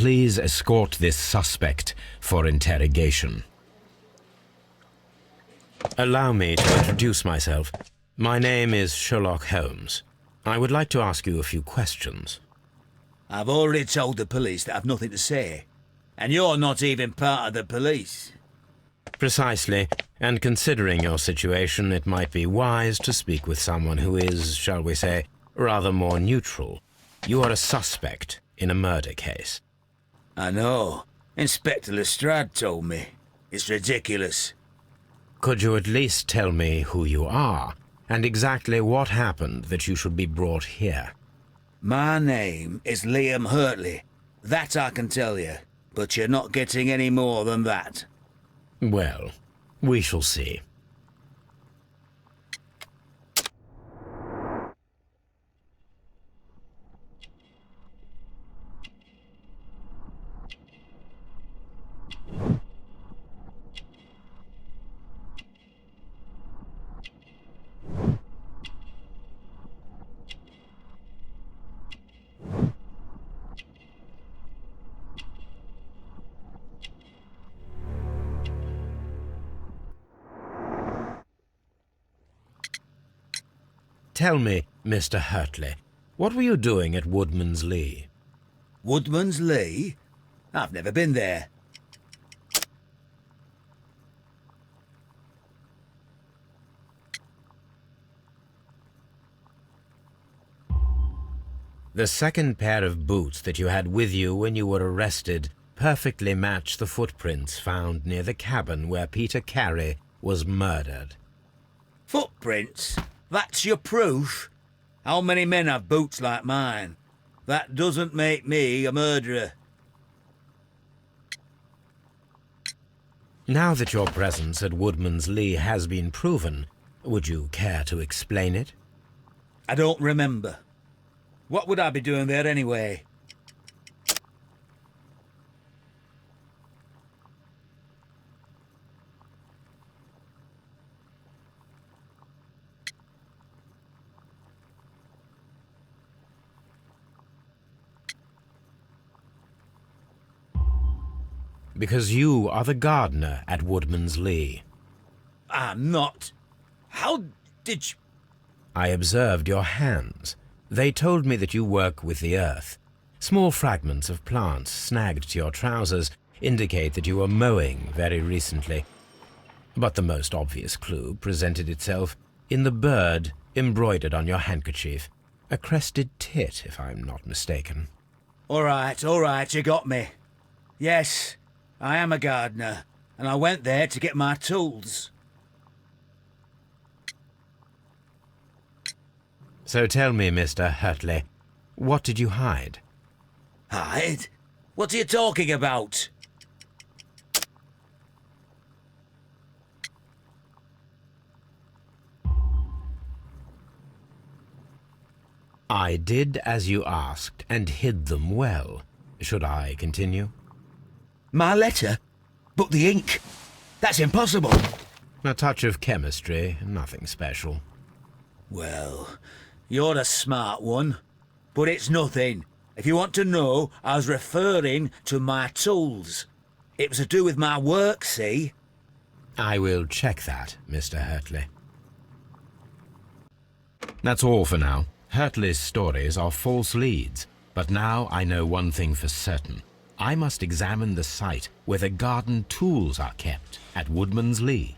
please escort this suspect for interrogation? Allow me to introduce myself. My name is Sherlock Holmes. I would like to ask you a few questions. I've already told the police that I've nothing to say. And you're not even part of the police. Precisely, and considering your situation, it might be wise to speak with someone who is, shall we say, rather more neutral. You are a suspect in a murder case. I know. Inspector Lestrade told me. It's ridiculous. Could you at least tell me who you are, and exactly what happened that you should be brought here? My name is Liam Hurtley. That I can tell you, but you're not getting any more than that. Well, we shall see. Tell me, Mr. Hurtley, what were you doing at Woodman's Lee? Woodman's Lee? I've never been there. The second pair of boots that you had with you when you were arrested perfectly match the footprints found near the cabin where Peter Carey was murdered. Footprints? That's your proof? How many men have boots like mine? That doesn't make me a murderer. Now that your presence at Woodman's Lee has been proven, would you care to explain it? I don't remember. What would I be doing there anyway? Because you are the gardener at Woodman's Lee. I'm not. How did you... I observed your hands. They told me that you work with the earth. Small fragments of plants snagged to your trousers indicate that you were mowing very recently. But the most obvious clue presented itself in the bird embroidered on your handkerchief. A crested tit, if I'm not mistaken. All right, you got me. Yes, I am a gardener, and I went there to get my tools. So tell me, Mr. Hurtley, what did you hide? Hide? What are you talking about? I did as you asked and hid them well. Should I continue? My letter? But the ink? That's impossible. A touch of chemistry, nothing special. Well, you're a smart one. But it's nothing. If you want to know, I was referring to my tools. It was to do with my work, see? I will check that, Mr. Hurtley. That's all for now. Hurtley's stories are false leads, but now I know one thing for certain. I must examine the site where the garden tools are kept at Woodman's Lee.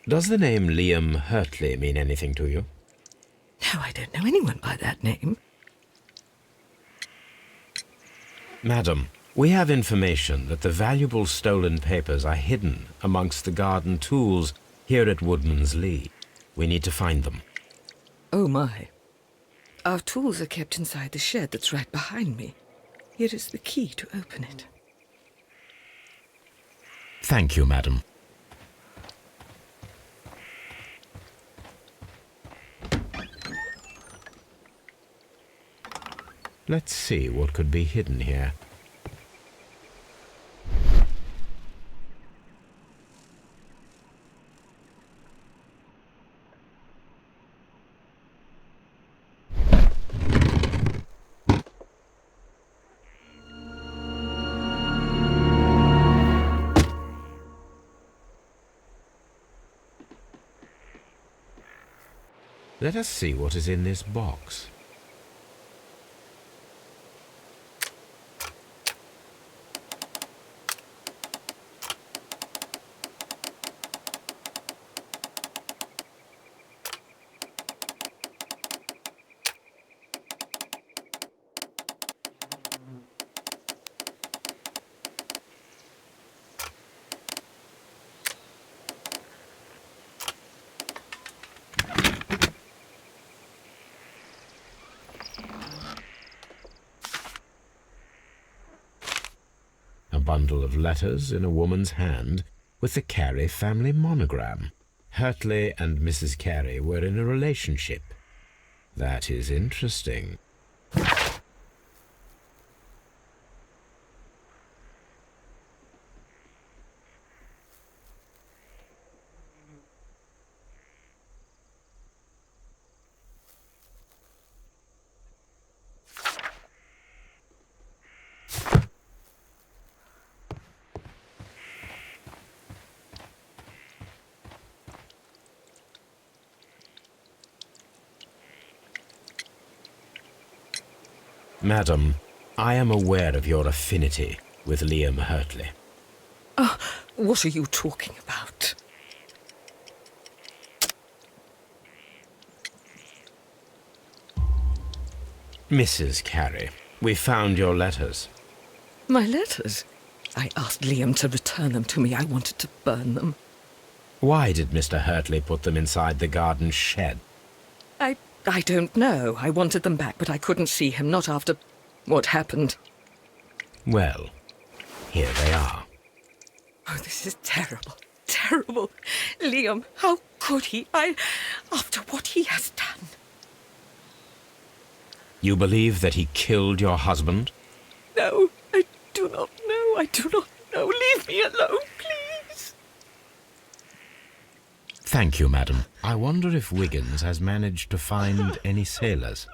Does the name Liam Hurtley mean anything to you? No, I don't know anyone by that name. Madam, we have information that the valuable stolen papers are hidden amongst the garden tools here at Woodman's Lee. We need to find them. Oh, my. Our tools are kept inside the shed that's right behind me. Here is the key to open it. Thank you, madam. Let's see what could be hidden here. Let us see what is in this box. A bundle of letters in a woman's hand with the Carey family monogram. Hurtley and Mrs. Carey were in a relationship. That is interesting. Madam, I am aware of your affinity with Liam Hurtley. Oh, what are you talking about? Mrs. Carey, we found your letters. My letters? I asked Liam to return them to me. I wanted to burn them. Why did Mr. Hurtley put them inside the garden shed? I don't know. I wanted them back, but I couldn't see him, not after what happened. Well, here they are. Oh, this is terrible. Terrible. Liam, how could he? After what he has done. You believe that he killed your husband? No, I do not know. I do not know. Leave me alone, please. Thank you, madam. I wonder if Wiggins has managed to find any sailors.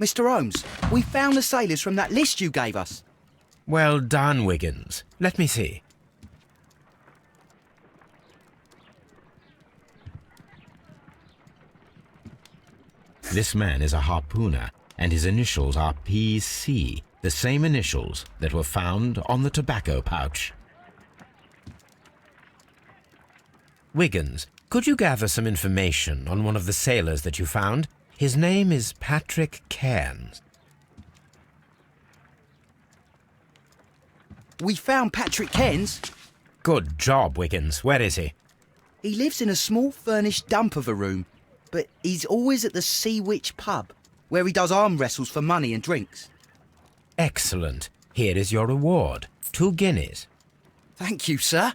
Mr. Holmes, we found the sailors from that list you gave us. Well done, Wiggins. Let me see. This man is a harpooner, and his initials are PC, the same initials that were found on the tobacco pouch. Wiggins, could you gather some information on one of the sailors that you found? His name is Patrick Cairns. We found Patrick Cairns. Good job, Wiggins. Where is he? He lives in a small furnished dump of a room, but he's always at the Sea Witch pub, where he does arm wrestles for money and drinks. Excellent. Here is your reward. 2 guineas. Thank you, sir.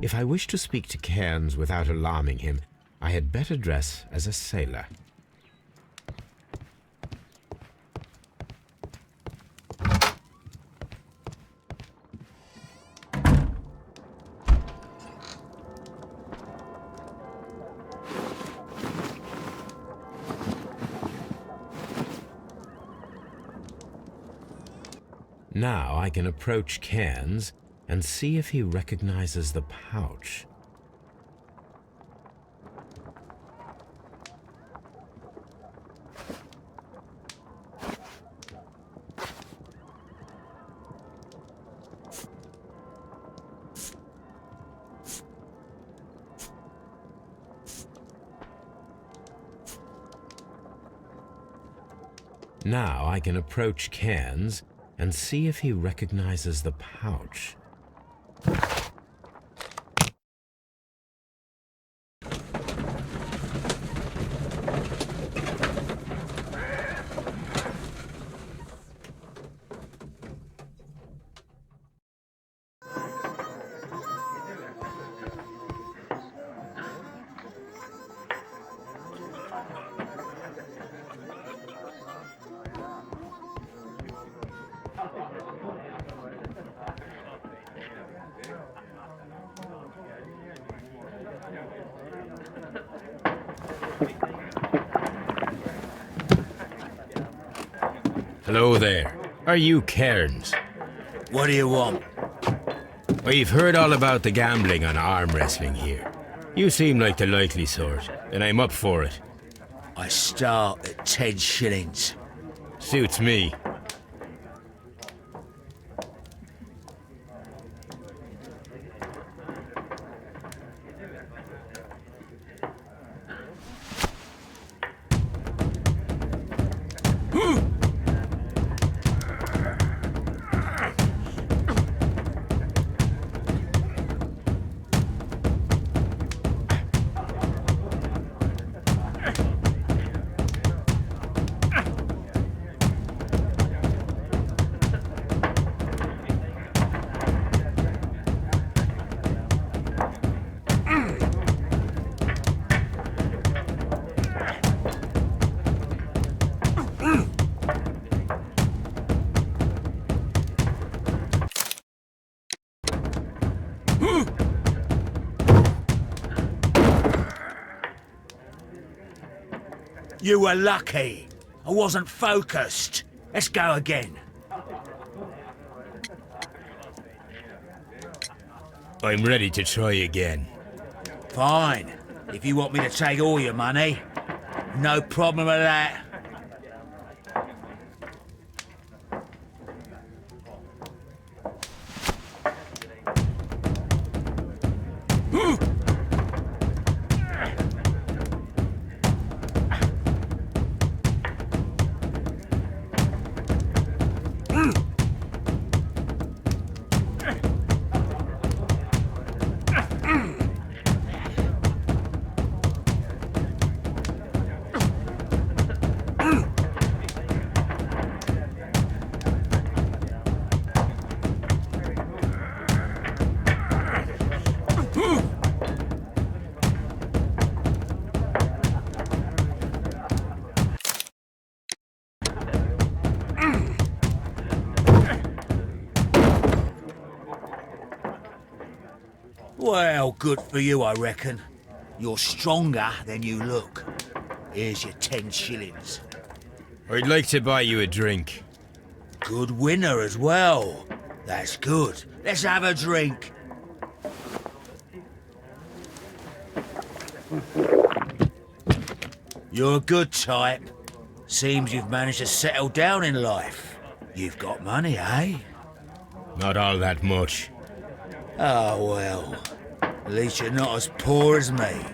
If I wish to speak to Cairns without alarming him, I had better dress as a sailor. Now I can approach Cairns and see if he recognizes the pouch. Now I can approach Cairns and see if he recognizes the pouch. Hello there. Are you Cairns? What do you want? We've heard all about the gambling on arm wrestling here. You seem like the likely sort, and I'm up for it. I start at 10 shillings. Suits me. You were lucky. I wasn't focused. Let's go again. I'm ready to try again. Fine. If you want me to take all your money, no problem with that. Well, good for you, I reckon. You're stronger than you look. Here's your 10 shillings. I'd like to buy you a drink. Good winner as well. That's good. Let's have a drink. You're a good type. Seems you've managed to settle down in life. You've got money, eh? Not all that much. Oh, well. At least you're not as poor as me.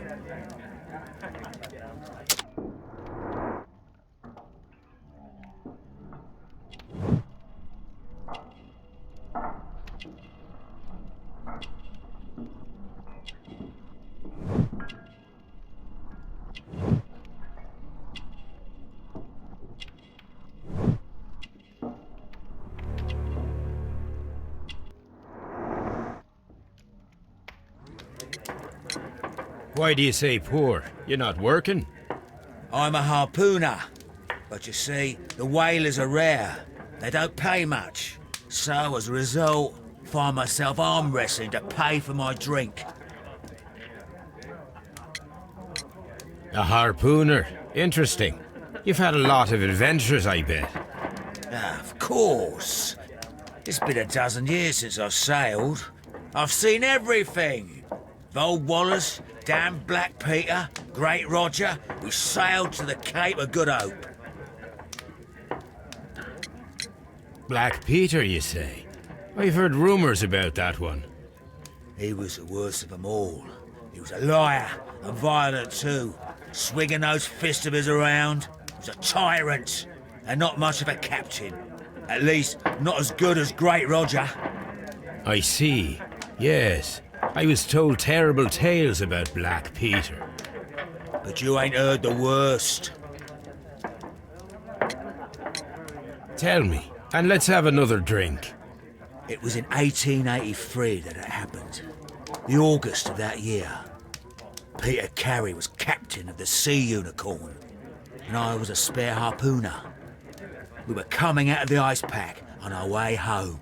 Why do you say poor? You're not working? I'm a harpooner. But you see, the whalers are rare. They don't pay much. So, as a result, find myself arm wrestling to pay for my drink. A harpooner. Interesting. You've had a lot of adventures, I bet. Of course. It's been a dozen years since I've sailed. I've seen everything. Old Wallace, damn Black Peter, Great Roger. We sailed to the Cape of Good Hope. Black Peter, you say? I've heard rumours about that one. He was the worst of them all. He was a liar, and violent too. Swinging those fists of his around. He was a tyrant, and not much of a captain. At least, not as good as Great Roger. I see. Yes. I was told terrible tales about Black Peter. But you ain't heard the worst. Tell me, and let's have another drink. It was in 1883 that it happened. The August of that year. Peter Carey was captain of the Sea Unicorn, and I was a spare harpooner. We were coming out of the ice pack on our way home.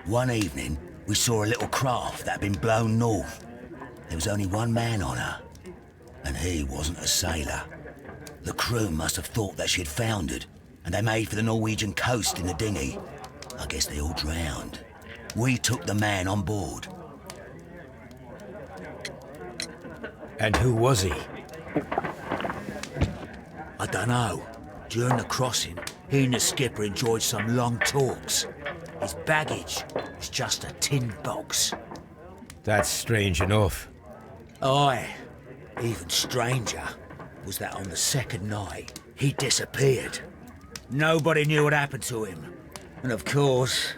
One evening, we saw a little craft that had been blown north. There was only one man on her, and he wasn't a sailor. The crew must have thought that she had foundered, and they made for the Norwegian coast in the dinghy. I guess they all drowned. We took the man on board. And who was he? I dunno. During the crossing, he and the skipper enjoyed some long talks. His baggage was just a tin box. That's strange enough. Aye. Even stranger was that on the second night, he disappeared. Nobody knew what happened to him. And of course,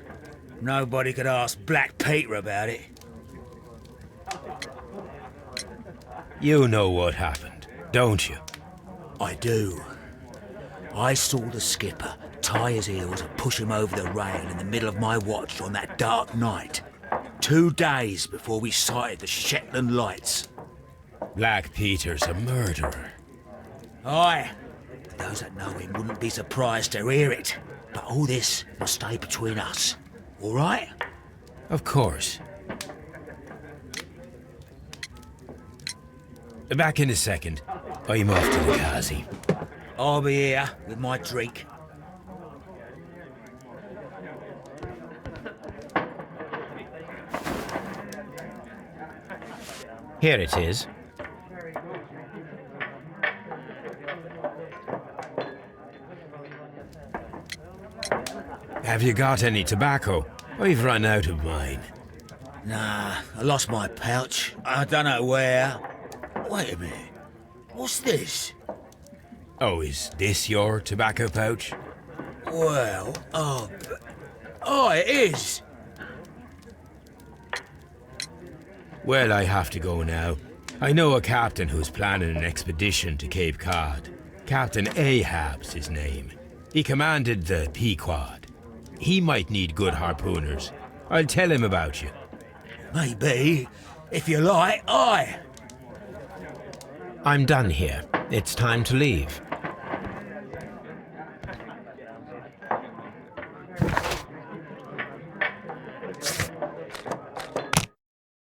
nobody could ask Black Peter about it. You know what happened, don't you? I do. I saw the skipper tie his heels and push him over the rail in the middle of my watch on that dark night. 2 days before we sighted the Shetland lights. Black Peter's a murderer. Aye. Those that know him wouldn't be surprised to hear it. But all this must stay between us. All right? Of course. Back in a second. I'm off to the Kazi. I'll be here with my drink. Here it is. Have you got any tobacco? I've run out of mine. Nah, I lost my pouch. I don't know where. Wait a minute. What's this? Oh, is this your tobacco pouch? Well, oh, it is. Well, I have to go now. I know a captain who's planning an expedition to Cape Cod. Captain Ahab's his name. He commanded the Pequod. He might need good harpooners. I'll tell him about you. Maybe. If you like, aye. I'm done here. It's time to leave.